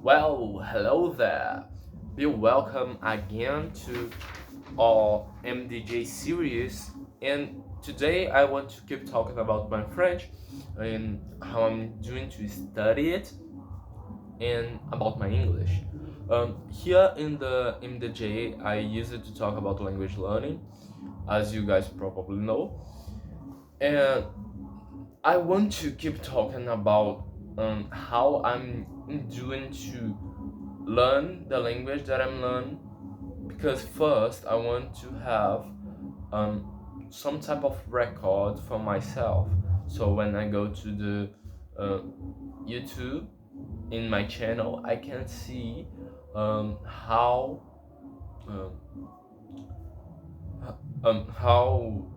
Well, hello there. Be welcome again to our MDJ series. And today I want to keep talking about my French and how I'm doing to study it and about my English. Here in the MDJ, I use it to talk about language learning, as you guys probably know. And I want to keep talking about how I'm doing to learn the language that I'm learning, because first I want to have some type of record for myself. So when I go to the YouTube in my channel, I can see how um, how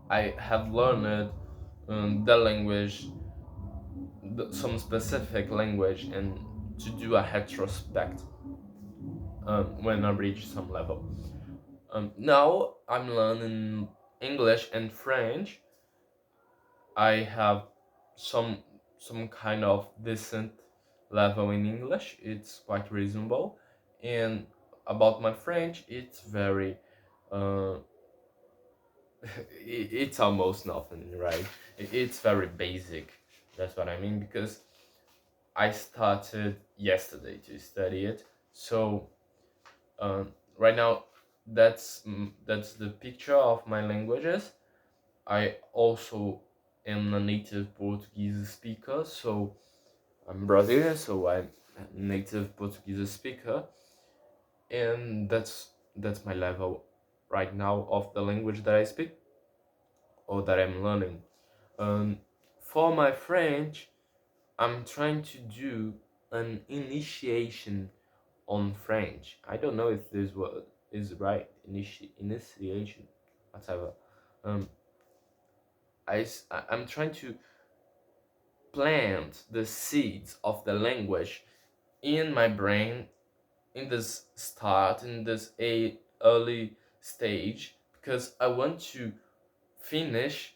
I have learned the language, some specific language, and to do a retrospect when I reach some level. Now I'm learning English and French. I have some some kind of decent level in English. It's quite reasonable, and about my French, it's very uh, it's almost nothing, right? It's very basic. That's what I mean, because I started yesterday to study it. So right now, that's the picture of my languages. I also am a native Portuguese speaker, so I'm Brazilian, so I'm a native Portuguese speaker, and that's my level right now of the language that I speak or that I'm learning. Um, for my French, I'm trying to do an initiation on French. I don't know if this word is right. Initiation, whatever. Um, I'm trying to plant the seeds of the language in my brain in this start, in this early stage, because I want to finish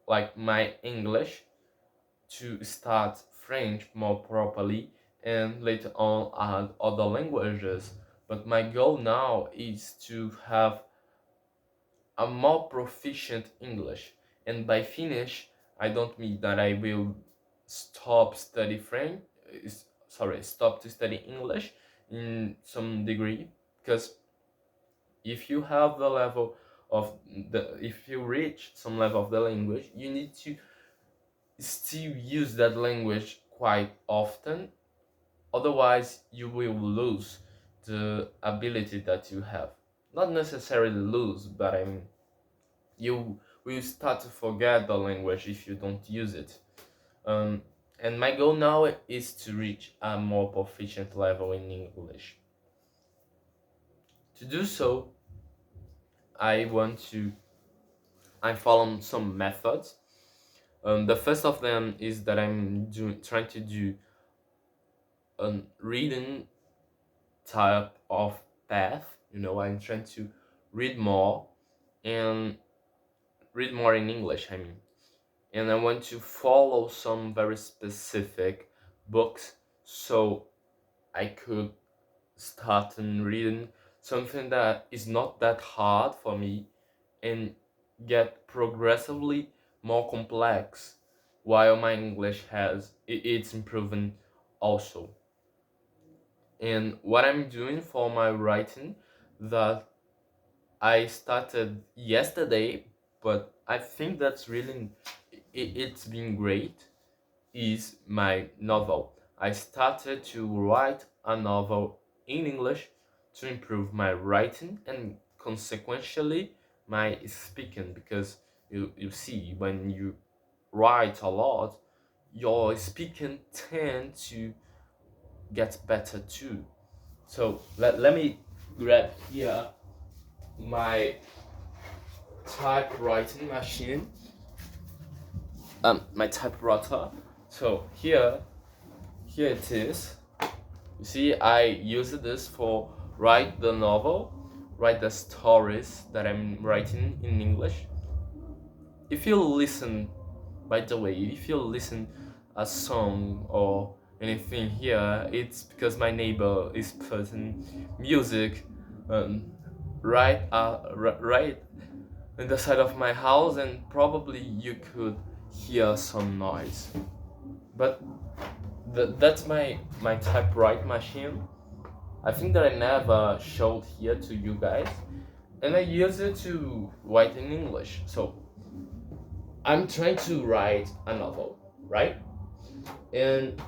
like my English to start French more properly and later on add other languages. But my goal now is to have a more proficient English. And by finish, I don't mean that I will stop study French, stop to study English in some degree, because if you have the level of if you reach some level of the language, you need to still use that language quite often. Otherwise, you will lose the ability that you have. Not necessarily lose, but I mean, you will start to forget the language if you don't use it. Um, and my goal now is to reach a more proficient level in English. To do so, I want to I follow some methods. The first of them is that trying to do a reading type of path. I'm trying to read more and read more in English. I mean, and I want to follow some very specific books so I could start and reading something that is not that hard for me and get progressively more complex while my English it's improving also. And what I'm doing for my writing, that I started yesterday, but I think that's really it's been great, is my novel. I started to write a novel in English to improve my writing and consequentially my speaking, because you see, when you write a lot, your speaking tend to get better too. So let me grab here my typewriting machine, my typewriter. So here it is. You see, I use this for write the novel, write the stories that I'm writing in English. If you listen, by the way, if you listen a song or anything here, it's because my neighbor is putting music right in the side of my house, and probably you could hear some noise. But that's my typewrite machine. I think that I never showed here to you guys, and I use it to write in English. So I'm trying to write a novel, right? And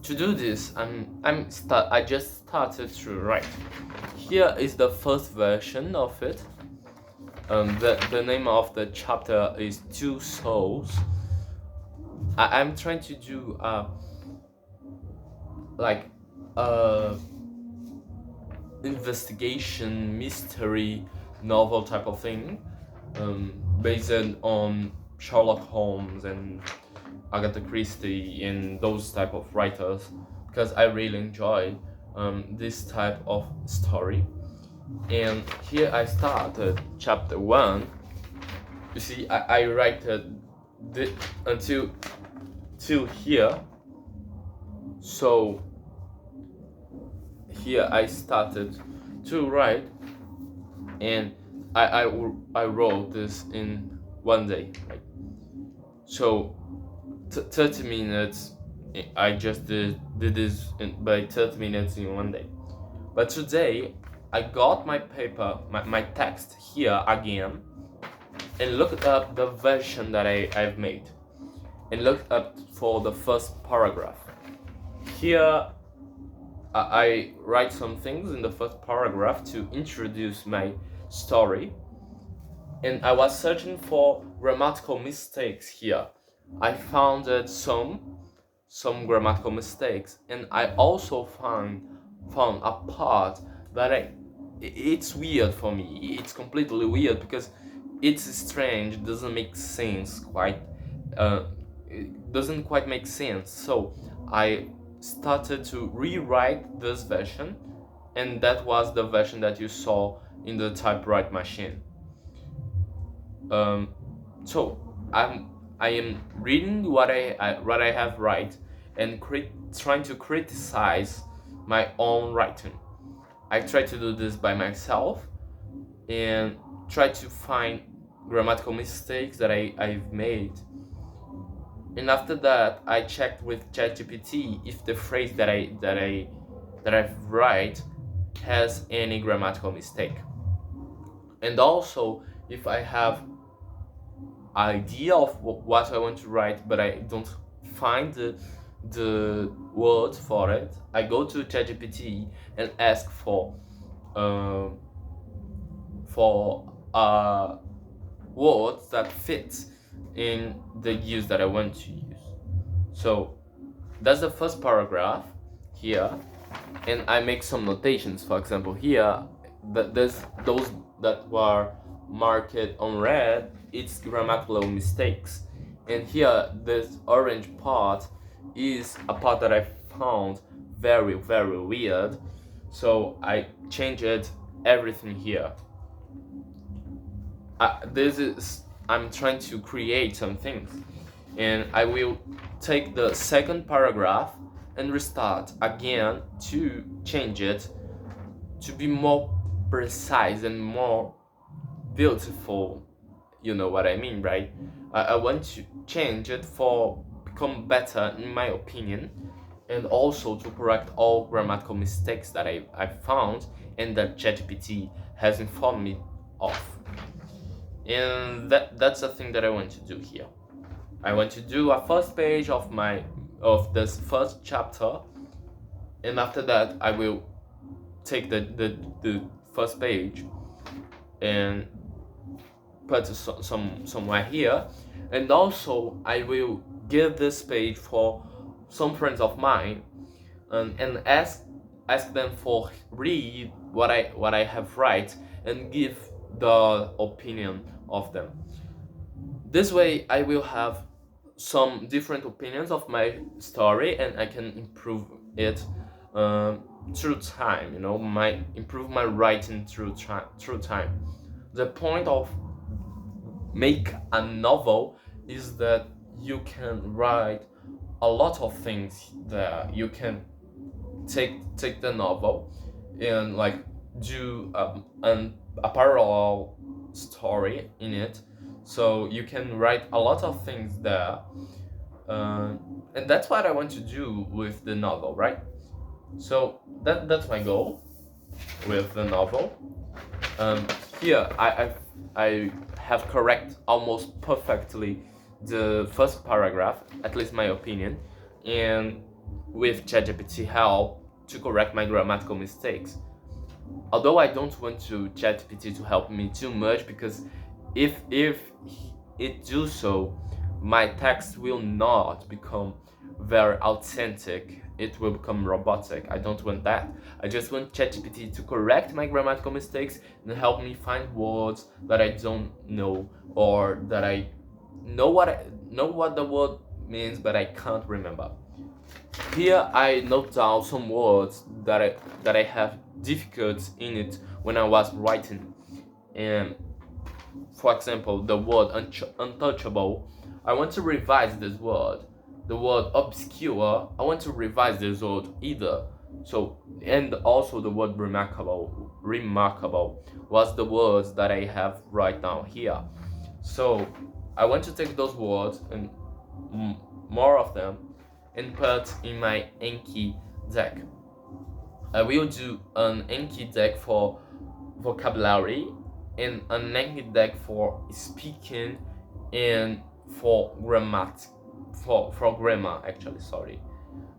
to do this, I just started to write. Here is the first version of it. The name of the chapter is Two Souls. I'm trying to do like a investigation mystery novel type of thing, based on Sherlock Holmes and Agatha Christie and those type of writers, because I really enjoy this type of story. And here I started chapter 1. You see, I write until till here. So here I started to write, and I wrote this in one day. Like, so 30 minutes. I just did this by 30 minutes in one day. But today I got my paper, my text here again, and looked up the version that I've made, and looked up for the first paragraph. Here I write some things in the first paragraph to introduce my story, and I was searching for grammatical mistakes here. I found some grammatical mistakes, and I also found a part that it's weird for me. It's completely weird because it's strange. It doesn't make sense quite. It doesn't quite make sense. So I started to rewrite this version, and that was the version that you saw in the typewrite machine. So I am reading what I have right, and trying to criticize my own writing. I try to do this by myself and try to find grammatical mistakes that I've made. And after that, I checked with ChatGPT if the phrase that I write has any grammatical mistake, and also if I have idea of what I want to write, but I don't find the words for it, I go to ChatGPT and ask for words that fit in the use that I want to use. So that's the first paragraph here, and I make some notations. For example, here there's those that were marked on red, it's grammatical mistakes, and here this orange part is a part that I found very weird, so I changed everything here. I'm trying to create some things, and I will take the second paragraph and restart again to change it to be more precise and more beautiful. You know what I mean, right? I want to change it for become better in my opinion, and also to correct all grammatical mistakes that I found and that ChatGPT has informed me of. And that's the thing that I want to do here. I want to do a first page of this first chapter, and after that I will take the first page and put somewhere here, and also I will give this page for some friends of mine, and ask them for read what I have write and give the opinion of them. This way I will have some different opinions of my story, and I can improve it through time. Improve my writing through time. The point of make a novel is that you can write a lot of things there. You can take the novel and like do a parallel story in it, so you can write a lot of things there, uh, and that's what I want to do with the novel, right? So that's my goal with the novel. um, Here I have correct almost perfectly the first paragraph, at least my opinion, and with ChatGPT help to correct my grammatical mistakes. Although I don't want to ChatGPT to help me too much, because if it do so, my text will not become very authentic. It will become robotic. I don't want that. I just want ChatGPT to correct my grammatical mistakes and help me find words that I don't know, or that I know what the word means but I can't remember. Here I note down some words that I have difficulties in it when I was writing. And for example, the word untouchable, I want to revise this word. The word obscure, I want to revise this word either. So, and also the word remarkable was the words that I have right now here. So I want to take those words and more of them and put in my Enki deck. I will do an Enki deck for vocabulary and an Enki deck for speaking and for grammar actually, sorry.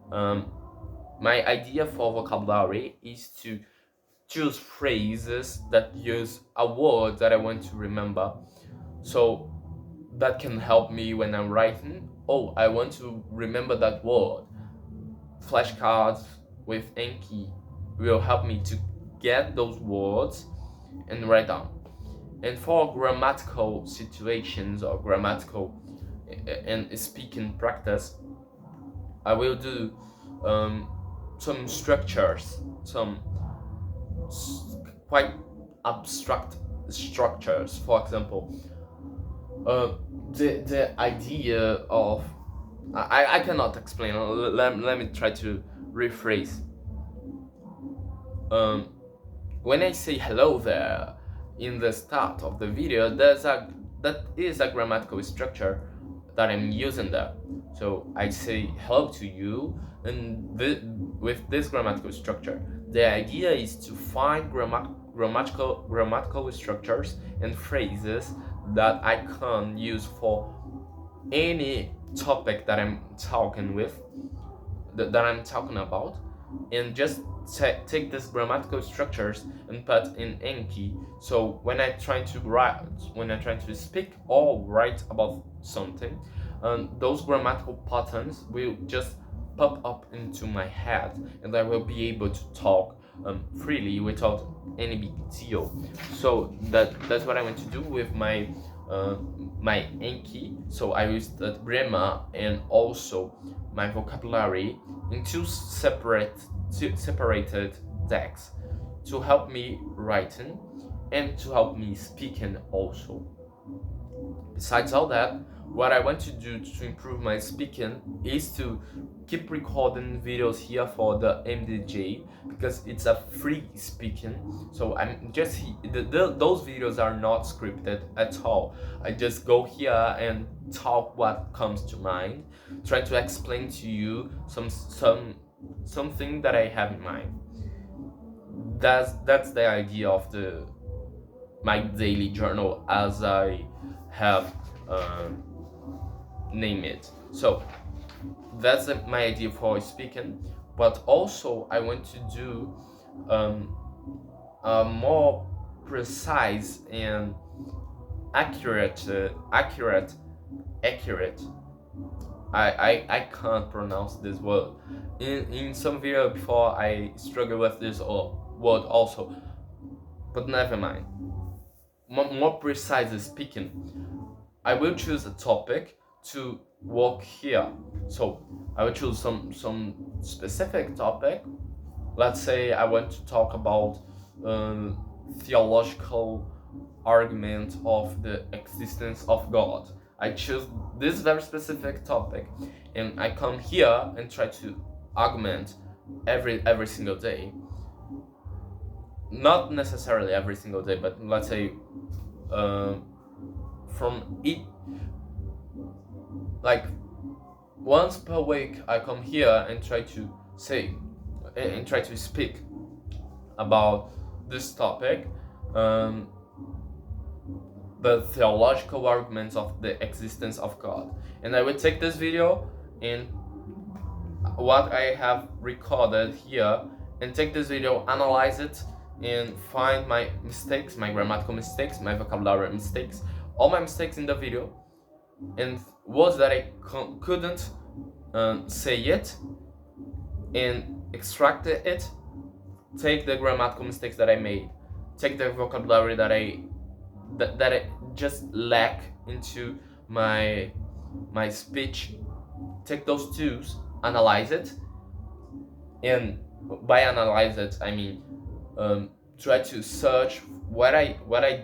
My idea for vocabulary is to choose phrases that use a word that I want to remember, so that can help me when I'm writing. Oh, I want to remember that word. Flashcards with Enki will help me to get those words and write down. And for grammatical situations or grammatical and speaking practice, I will do some structures, some quite abstract structures. For example, the idea of I cannot explain. Let me try to rephrase. When I say hello there in the start of the video, that is a grammatical structure that I'm using there. So I say hello to you, and with this grammatical structure, the idea is to find grammatical structures and phrases that I can use for any topic that I'm talking with, that I'm talking about, and just take these grammatical structures and put in Enki. So when I try to speak or write about something, those grammatical patterns will just pop up into my head, and I will be able to talk freely without any big deal. So that's what I want to do with my Enki. So I use the grammar and also my vocabulary in two separated decks to help me writing and to help me speaking also. Besides all that, what I want to do to improve my speaking is to keep recording videos here for the MDJ, because it's a free speaking. So I'm just those videos are not scripted at all. I just go here and talk what comes to mind, try to explain to you something that I have in mind. That's the idea of my daily journal, as I have named it. So that's my idea for speaking. But also I want to do a more precise and accurate. I can't pronounce this word. In some video before I struggle with this word also, but never mind. More precise speaking, I will choose a topic to work here. So I will choose some specific topic. Let's say I want to talk about theological argument of the existence of God. I choose this very specific topic, and I come here and try to augment every single day. Not necessarily every single day, but let's say from each, like once per week, I come here and try to say and try to speak about this topic, the theological arguments of the existence of God. And I will take this video and what I have recorded here, and take this video, analyze it, and find my mistakes, my grammatical mistakes, my vocabulary mistakes, all my mistakes in the video, and words that I couldn't say it, and extract it, take the grammatical mistakes that I made, take the vocabulary that I just lack into my speech, take those tools, analyze it, and by analyze it I mean try to search what I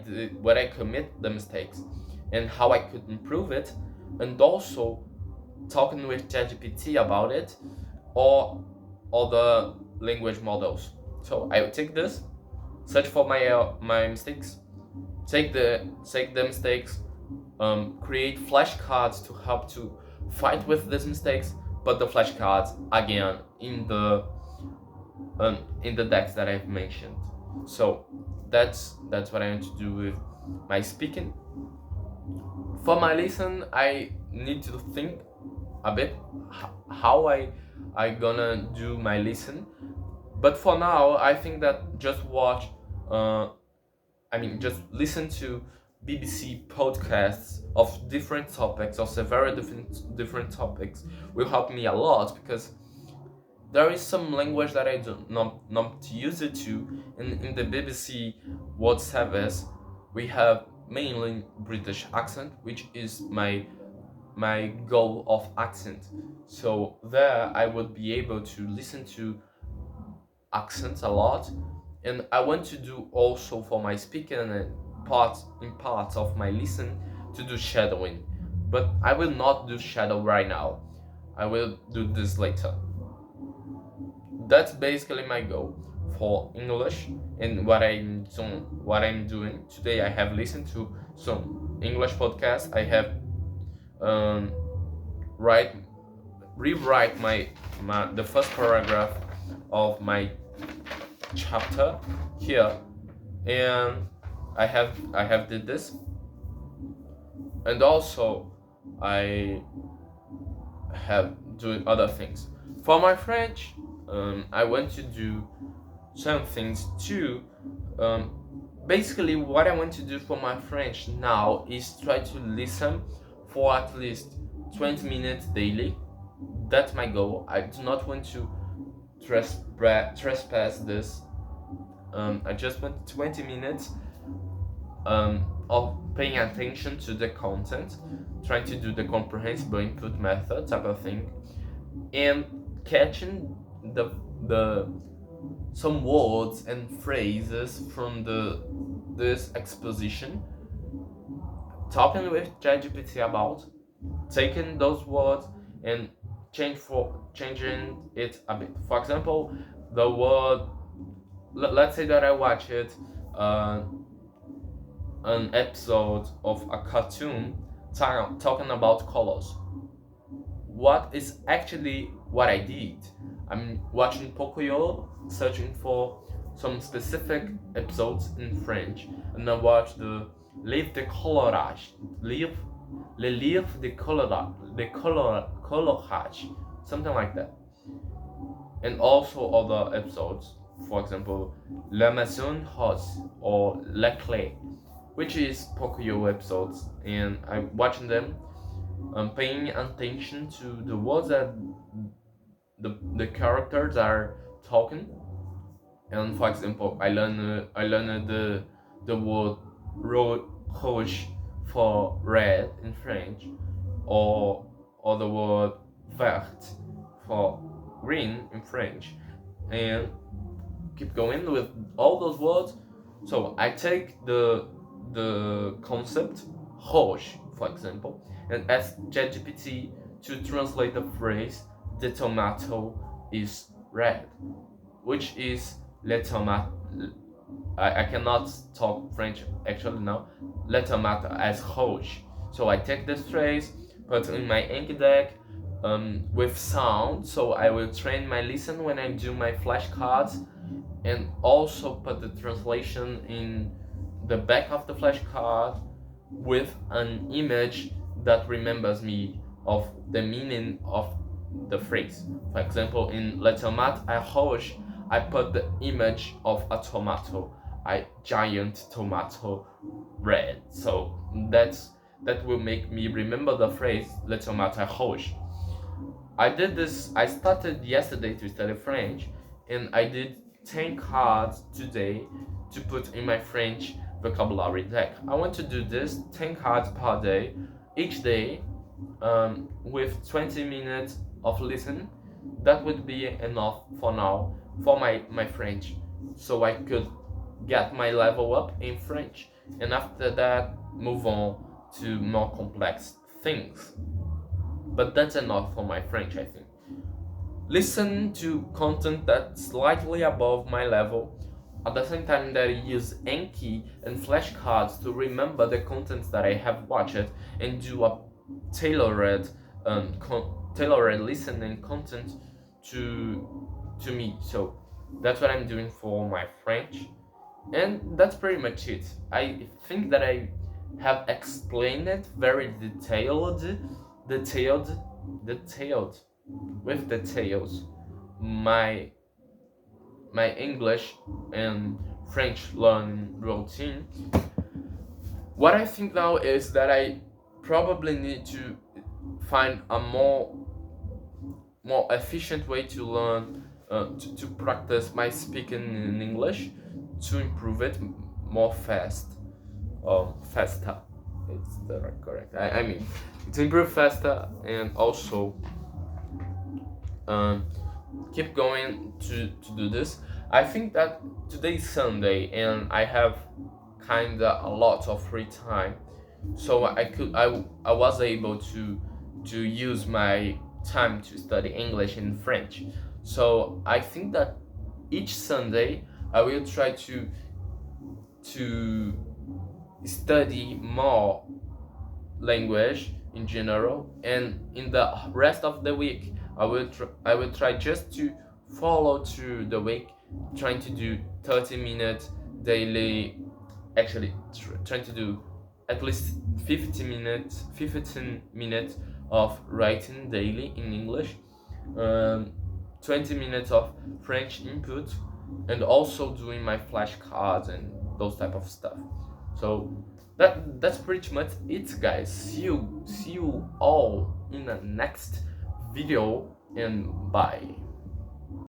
did, what I commit the mistakes, and how I could improve it, and also talking with ChatGPT about it or other language models. So I will take this, search for my mistakes, take the mistakes, create flashcards to help to fight with these mistakes, but the flashcards again in the decks that I've mentioned. So that's what I want to do with my speaking. For my listen, I need to think a bit how I gonna do my listen. But for now, I think that just watch, just listen to BBC podcasts of different topics, of very different topics, will help me a lot, because there is some language that I do not use it to. In the BBC World Service, we have mainly British accent, which is my goal of accent. So there I would be able to listen to accents a lot, and I want to do also for my speaking and parts of my listen to do shadowing, but I will not do shadow right now. I will do this later. That's basically my goal for English, and what I'm doing today. I have listened to some English podcasts. I have rewrite the first paragraph of my chapter here, and I have did this, and also I have doing other things for my French. I want to do some things too. Basically, what I want to do for my French now is try to listen for at least 20 minutes daily. That's my goal. I do not want to trespass this. I just want 20 minutes of paying attention to the content, trying to do the comprehensible input method type of thing, and catching the some words and phrases from this exposition, talking with ChatGPT about, taking those words and changing it a bit. For example, the word, let's say that I watch it an episode of a cartoon talking about colors. What is actually what I did? I'm watching Pocoyo, searching for some specific episodes in French, and I watch the Livre de colorage, le livre de colorage, something like that, and also other episodes. For example, La Maison Rose or La Clé, which is Pocoyo episodes, and I'm watching them. I'm paying attention to the words that the characters are talking. And for example, I learned the word rouge for red in French, or the word vert for green in French, and keep going with all those words. So I take the concept rouge, for example, and ask ChatGPT to translate the phrase "the tomato is red," which is "le tomate." I cannot talk French actually now. "Le tomate as rouge." So I take this phrase, put in my Anki deck with sound. So I will train my listen when I do my flashcards, and also put the translation in the back of the flashcard with an image that remembers me of the meaning of the phrase. For example, in "Le tomate à rouge," I put the image of a tomato, a giant tomato red. So that will make me remember the phrase "Le tomate à rouge." I started yesterday to study French, and I did 10 cards today to put in my French vocabulary deck. I want to do this 10 cards per day, each day, with 20 minutes of listen. That would be enough for now for my French, so I could get my level up in French, and after that move on to more complex things. But that's enough for my French, I think. Listen to content that's slightly above my level, at the same time that I use Anki and flashcards to remember the contents that I have watched and do a tailored tailored listening content to me. So that's what I'm doing for my French, and that's pretty much it. I think that I have explained it very detailed, detailed with details my my English and French learning routine. What I think now is that I probably need to find a more efficient way to learn to practice my speaking in English to improve it more faster. It's the correct. I mean, to improve faster and also um, keep going to do this. I think that today is Sunday and I have kinda a lot of free time, so I was able to use my time to study English and French. So I think that each Sunday I will try to study more language in general, and in the rest of the week I will try just to follow through the week, trying to do 30 minutes daily. Actually, trying to do at least 15 minutes of writing daily in English, um, 20 minutes of French input, and also doing my flashcards and those type of stuff. So that's pretty much it, guys. See you all in the next video, and bye.